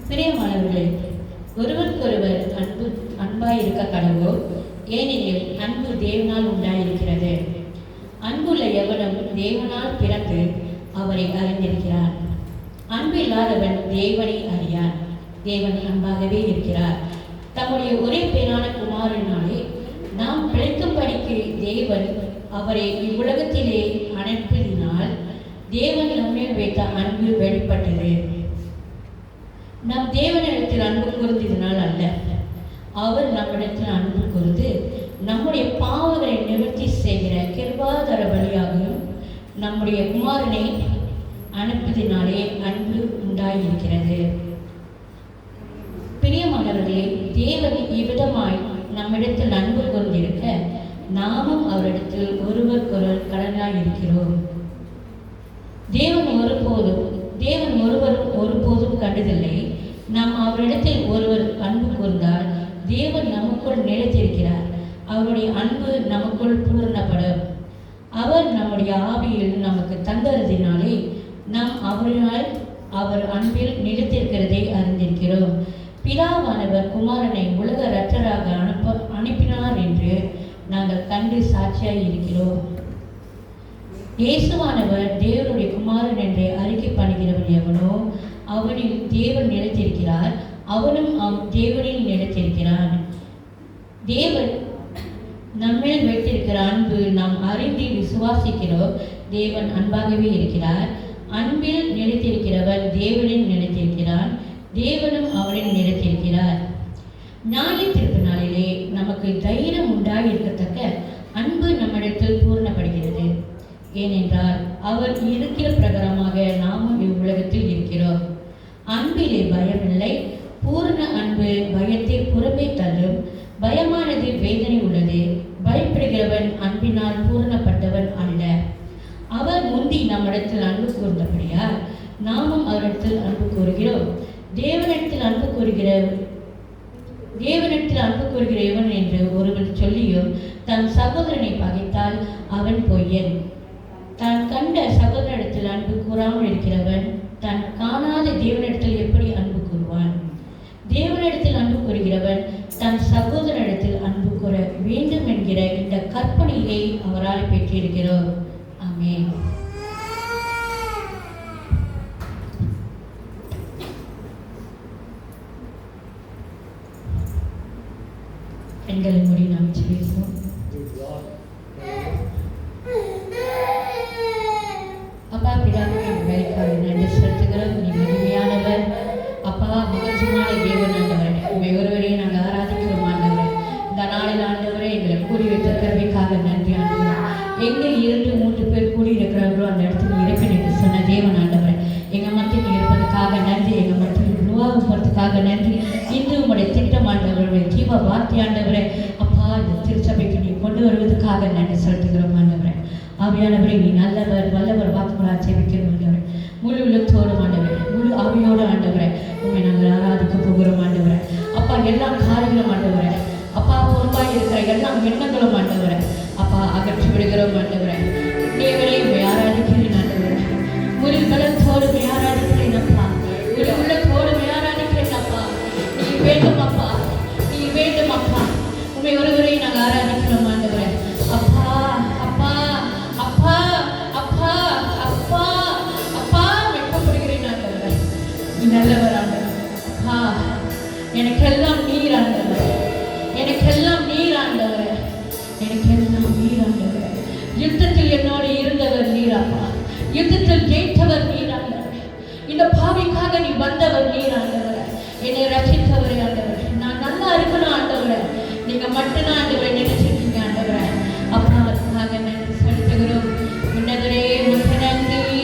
பிரியமானவர்களே, ஒருவருக்கொருவர் அன்பாயிருக்க கடவோம். ஏனெனில் அன்பு தேவனால் உண்டாயிருக்கிறது. அன்புள்ள எவனும் தேவனால் பிறந்து அவரை அறிந்திருக்கிறான். அன்பு இல்லாதவன் தேவனை அறியான். தேவன் அன்பாகவே இருக்கிறார். தம்முடைய ஒரே பேரான குமாரனாலே நாம் பிழைக்கும்படிக்கு தேவன் அவரை இவ்வுலகத்திலே அனுப்பினால் தேவன் நம்மேல் வைத்த அன்பு வெளிப்பட்டது. நம் தேவனிடத்தில் அன்பு கூர்ந்ததினால் அல்ல, அவர் நம்மிடத்தில் அன்பு கூர்ந்து நம்முடைய பாவங்களை நிவர்த்தி செய்கிற கிருபாதார வழியாகவும் நம்முடைய குமாரனை அனுப்பதினாலே அன்பு உண்டாயிருக்கிறது. பிரியமானவர்களே, தேவன் இவ்விதமாய் நம்மிடத்தில் அன்பு கூர்ந்திருக்க நாமும் அவரிடத்தில் ஒருவருக்கொருவர் கடனாய் இருக்கிறோம். தேவன் ஒருவரும் ஒருபோதும் கண்டதில்லை. நாம் அவரிடத்தில் ஒருவர் அன்பு கூர்ந்தால் தேவன் நமக்குள் நிலைத்திருக்கிறார். அவருடைய அன்பு நமக்குள் பூரணப்படும். அவர் நம்முடைய ஆவியில் நமக்கு தந்ததினாலே நாம் அவர் அன்பில் நிலைத்திருக்கிறதை அறிந்திருக்கிறோம். பிதாவானவர் குமாரனை உலக இரட்சகராக அனுப்பினார் என்று நாங்கள் கண்டு சாட்சியாய் இருக்கிறோம். இயேசுவானவர் தேவனுடைய குமாரன் என்று அறிக்கை பண்ணுகிறவன் எவனோ அவனில் தேவன் நிலைத்திருக்கிறார், அவனும் தேவனில் நிலைத்திருக்கிறான். தேவன் நம்மேல் வைத்திருக்கிற அன்பு நாம் அறிந்து விசுவாசிக்கிறோம். தேவன் அன்பாகவே இருக்கிறார். அன்பில் நிலைத்திருக்கிறவன் தேவனில் நிலைத்திருக்கிறான், தேவனும் அவனில் நிலைத்திருக்கிறார். நியாய தீர்ப்பு நாளிலே நமக்கு தைரியம் உண்டாயிருக்கத்தக்க அன்பு நம்மிடத்தில் பூர்ணப்படுகிறது. ஏனென்றால் அவர் இருக்கிற பிரகாரமாக நாமும் இவ்வுலகத்தில் இருக்கிறோம். அன்பிலே பயமில்லை. பூர்ண அன்பு பயத்தை புறமே தள்ளும். பயமானது வேதனை உள்ளது. பயப்படுகிறவன் அன்பினால் பூர்ணப்பட்டவன் அல்ல. அவர் முந்தி நம்மிடத்தில் அன்பு கூர்ந்தபடியால் நாமும் அவரிடத்தில் அன்பு கூறுகிறோம். தேவனிடத்தில் அன்பு கூறுகிற இவன் என்று ஒருவன் சொல்லியும் தன் சகோதரனை பகைத்தால் அவன் பொய்யன். தான் கண்ட சகோதரனிடத்தில் அன்பு கூறாமல் இருக்கிறவன் தான் காணாத தேவனிடத்தில் எப்படி அன்பு கூறுவான்? தேவனிடத்தில் அன்பு கூறுகிறவன் தன் சகோதரனிடத்தில் அன்பு கூற வேண்டும் என்கிற இந்த கற்பனையை அவரால் பெற்றிருக்கிறோம். ஆமென். பெண்களை மூடி நாம் ஜெபிப்போம். அப்பா, பிதாவே, வேலைக்காக நன்றி செலுத்துகிறோம். நீ மகிமையானவர் அப்பா, மகத்துவமான தேவன் ஆண்டவர். உண்மை ஒருவரையே நாங்கள் ஆராதிக்கிறோம் ஆண்டவர். இந்த நாளில் ஆண்டவரை எங்களை கூடி வைத்திருக்கிறவைக்காக நன்றி ஆண்டவர். எங்கே 2-3 பேர் கூடி இருக்கிறார்களோ அந்த இடத்துல இருப்பேன் என்று சொன்ன தேவன் ஆண்டவர். எங்கள் மத்தியில் இருப்பதற்காக நன்றி. எங்கள் மத்தியில் உருவாக போகிறதுக்காக நன்றி. இன்று உங்களுடைய திட்டம் ஆண்டவருடைய ஜீவ வார்த்தை ஆண்டவரை அப்பா இந்த திருச்சபைக்கு நீ கொண்டு வருவதற்காக நன்றி செலுத்துகிறோம் ஆண்டவரை. ஆவியானவரை நீ நல்லவர், வல்லவர், வாக்குகளாக ஜெபிக்கிறோம் ஆண்டவரை. முழு உள்ளத்தோடு ஆண்டவரை, முழு ஆவியோடு ஆண்டவரை உண்மை நாங்கள் ஆராதிக்க போகிறோம் ஆண்டவரை. அப்பா, எல்லா காரியங்களும் ஆண்டவரை அப்பா பொறுப்பாக இருக்கிற எல்லா எண்ணங்களும் ஆண்டவரை அப்பா அகற்றி விடுகிறோம் ஆண்டவரை. தேவனை உண்மை ஆராதிக்கிறேன் ஆண்டவரை. முழு பலத்தோடு உண்மை ஆராதிக்கிறேன் அப்பா. முழு உள்ளத்தோடு உண்மை ஆராதிக்கிறேன் அப்பா. நீ வேண்டும் அப்பா, நீ வேண்டும் அப்பா. உண்மை ஒருவரை நாங்கள் ஆராதிக்கிறோம் ஆண்டவரை. அப்பா அப்பா அப்பா அப்பா அப்பா அப்பா வெட்கப்படுகிறேன் ஆண்டவரை. நீ நல்லவர் ஆண்டவர். அப்பா, எனக்கெல்லாம் நீர் ஆண்டவர், எனக்கெல்லாம் நீர் ஆண்டவர், எனக்கெல்லாம் நீர் ஆண்டவர். யுத்தத்தில் என்னோடு இருந்தவர் நீர் அப்பா. யுத்தத்தில் ஜெயித்தவர் நீர் ஆண்டவர். இந்த பாவிக்காக நீ வந்தவர் நீர் ஆண்டவர். என்னை ரசித்தவர் ஆண்டவர். நான் நல்லா இருக்கணும் ஆண்டவர். நீங்க மட்டும்தான் ஆண்டவரை நினைச்சிருக்கீங்க ஆண்டவர். அப்பா, அதுக்காக நன்றி செலுத்துகிறோம். உன்னதரே மக்க நன்றி.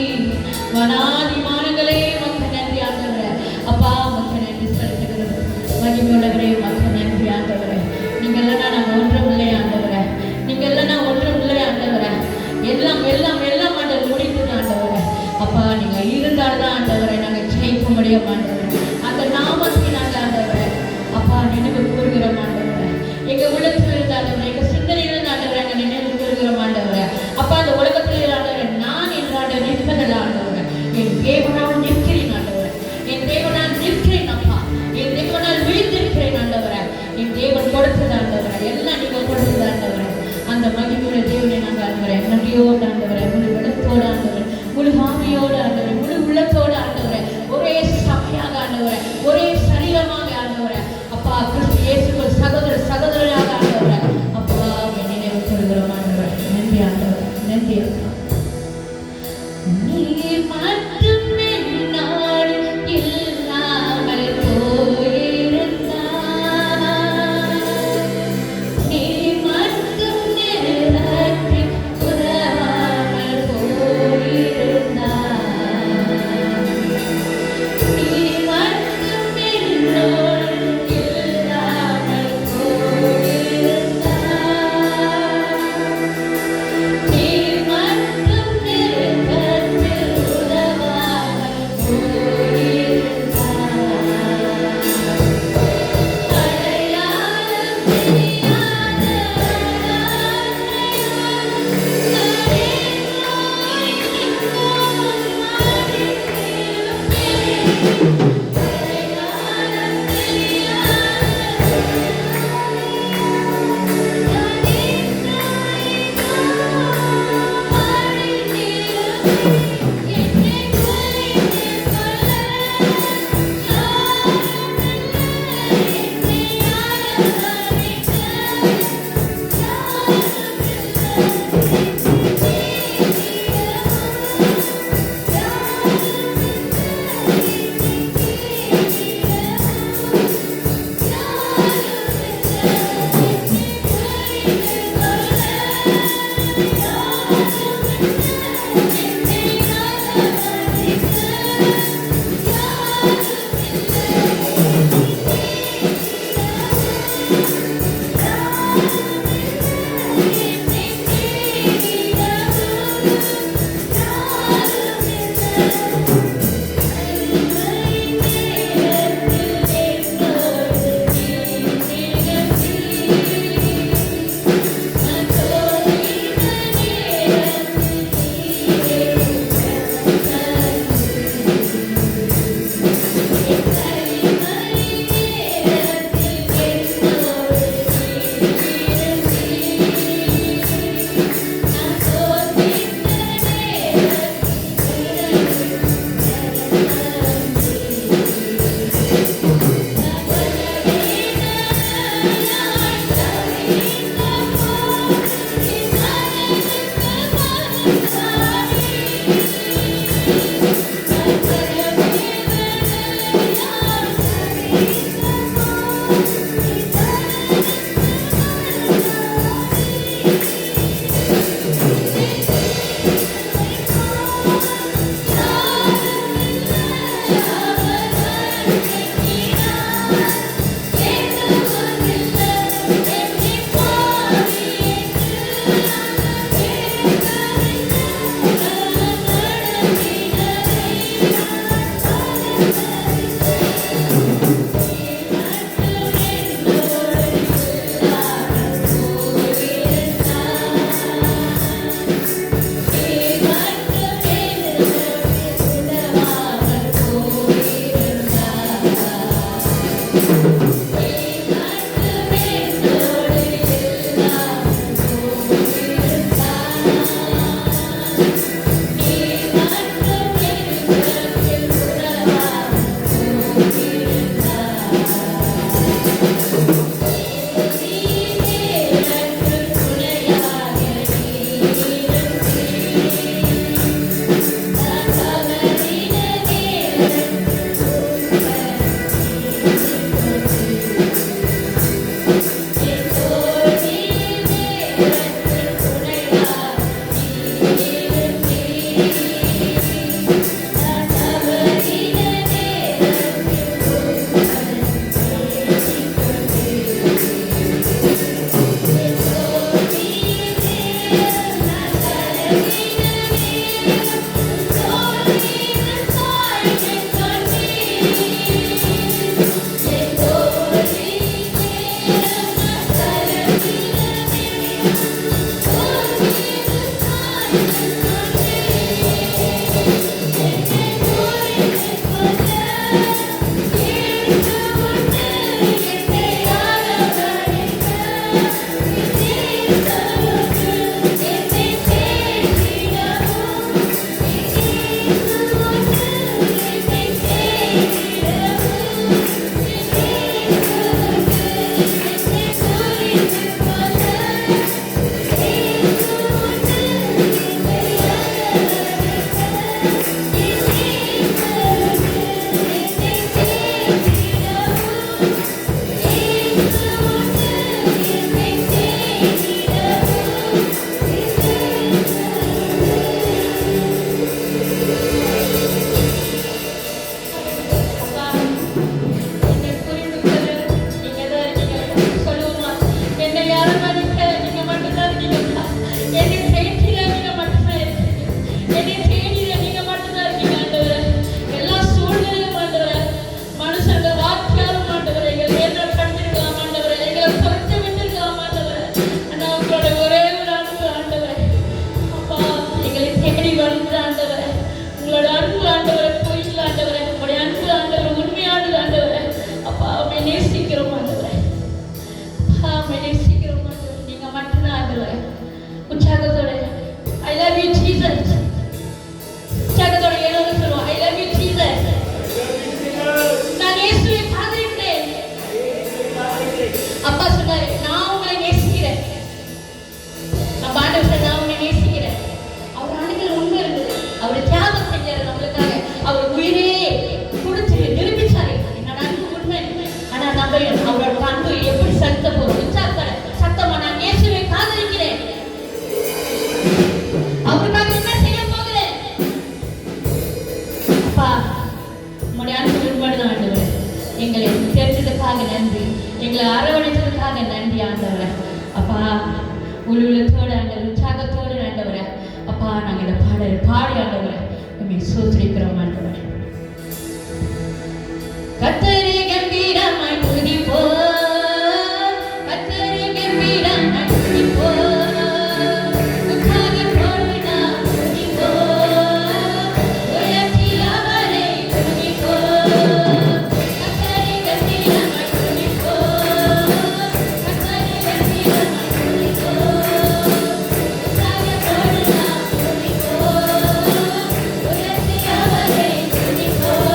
வனாதிமானங்களே மக்க நன்றி ஆண்டவர். அப்பா, மக்க நன்றி செலுத்துகிறோம். மகிமையுள்ளவரே மக்க நன்றி ஆண்டவர். நீங்க இல்லைன்னா நாங்கள் ஒன்றும் இல்லை ஆண்டவர். நீங்க இல்லைன்னா ஒன்றும் இல்லை ஆண்டவர். எல்லாம் எல்லாம் எல்லாம் ஆண்டவர் முடிந்தது ஆண்டவர். அப்பா, நீங்க இருந்தால்தான் ஆண்டவரை நாங்கள் ஜெயிக்க முடியும் ஆண்டவர். அந்த நாமத்தை நாங்கள் ஆண்டவர் அப்பா நினைவு கூறுகிறோம் ஆண்டவர். எங்க உள்ளத்தில் இருந்த ஆண்டவர், எங்க சிந்தனையில் ஆண்டவர் நாங்கள் நினைவு கூறுகிறோம் ஆண்டவர். அப்பா, அந்த உலகத்தில் ஆண்டவர் நான் என்றாண்ட நிற்பதில் ஆண்டவர் என் தேவனால் நிற்கிறேன் ஆண்டவர். என் தேவனால் நிற்கிறேன் அப்பா. சேர்த்ததுக்காக நன்றி. எங்களை அரவணைத்ததுக்காக நன்றி ஆண்டவரே. அப்பா உள்ளத்தோடு ஆண்டவர் உற்சாகத்தோடு ஆண்டவரே அப்பா நாங்கள் இந்த பாடல் பாடி ஆண்டவரே உண்மை சோதரிக்கிறோம் ஆண்டவரே. கர்த்தரே கம்பீரமாய் துதிப்போம், கர்த்தரே கம்பீரமாய் துதிப்போம், உற்சாகத்தோடு நாம் துதிப்போம், உயர்த்தில் அவரை துதிப்போம். கர்த்தரே கம்பீரமாய் துதிப்போம், கர்த்தரே கம்பீரமாய் துதிப்போம், உற்சாகத்தோடு நாம் துதிப்போம், உயர்த்தில் அவரை துதிப்போம்.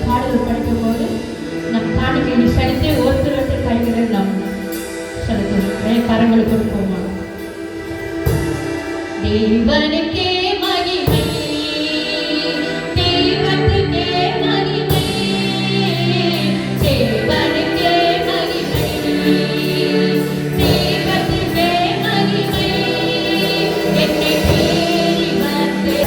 பாடல் படிக்கும்போது நம் காணிக்கையை செலுத்தி ஒருத்தர் கைகளை நாம் செலுத்துவோம், கரங்களை கொடுப்போமா. தேவனுக்கே மகிமை, தேவனுக்கே மகிமை, தேவனுக்கே மகிமை, தேவனுக்கே மகிமை. என்னை தேடி வந்து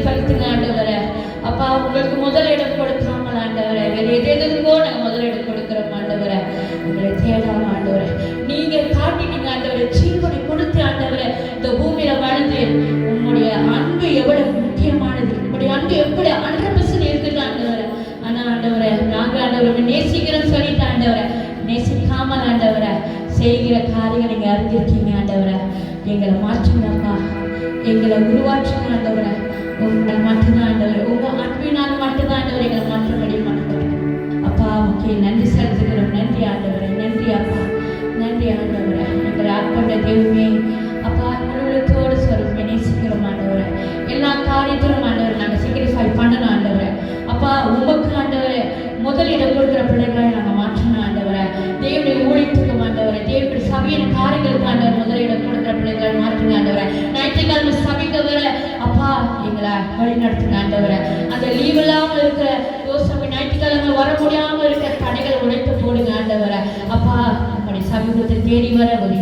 வெளிப்படுத்துங்க ஆண்டவரே. அப்பா உங்களுக்கு முதலிடம் கொடுக்காமல் ஆண்டவரே வேறு எதுக்கோ நாங்கள் முதலிடம் கொடுக்குறோம் ஆண்டவரே. உங்களை தேடாம ஆண்டவரே நீங்க காட்டினீங்க ஆண்டவரே, ஜீவனை கொடுத்து ஆண்டவரே இந்த பூமியில வாழ்ந்து உங்களுடைய அன்பு எவ்வளவு முக்கியமானது, உங்களுடைய அன்பு எப்படி 100% இருக்குது ஆண்டவரே. ஆனா ஆண்டவரே நாங்க ஆண்டவரை நேசிக்கிறோம் சொல்லிட்டு ஆண்டவரை நேசிக்காமல் ஆண்டவரை செய்கிற காரியங்கள் நீங்க அறிஞ்சிருக்கீங்க ஆண்டவரை. எங்களை மாற்றுங்கப்பா, எங்களை உருவாற்றுங்க ஆண்டவரை. உங்கள் மட்டும்தான் ஆண்டவர், உங்க அன்பினால் மட்டும்தான் ஆண்டவர் எங்களை மாற்ற முடியும் ஆண்டவர். அப்பா ஓகே நன்றி செலுத்துகிறோம். நன்றி ஆண்டவரை, நன்றி அப்பா, நன்றி ஆண்டவரை. எங்களை ஆட்கொண்ட தெய்வமே அப்பா முழுவதோடு சொல்லுங்க நேசிக்கிறோம் ஆண்டவரை. எல்லா காரியத்திலும் ஆண்டவரை நாங்கள் சாக்ரிஃபை பண்ணணும் ஆண்டவரை. அப்பா உமக்கு ஆண்டவரை முதலிடம் கொடுக்குற பிள்ளைகளை நாங்கள் மாற்றணும் ஆண்டவரை. தேவனுடைய ஊழியத்துக்கு ஆண்டவரை, தேவனுடைய சபையின் காரியங்களுக்கு ஆண்டவர் முதலிடம் கொடுக்குற பிள்ளைகளை மாற்றுங்க ஆண்டவரை. ஞாயிற்றுக்கிழமை சபைக்கு வர அப்பா எங்களை வழி நடத்துங்க ஆண்டவரை. அந்த லீவ் இல்லாமல் இருக்கிற யோசனை ஞாயிற்றுக்கிழமை வர முடியாமல் இருக்கிற தடைகளை உடைத்து போடுங்க ஆண்டவரை. அப்பா நம்முடைய சமீபத்தை தேடி வர ஒரு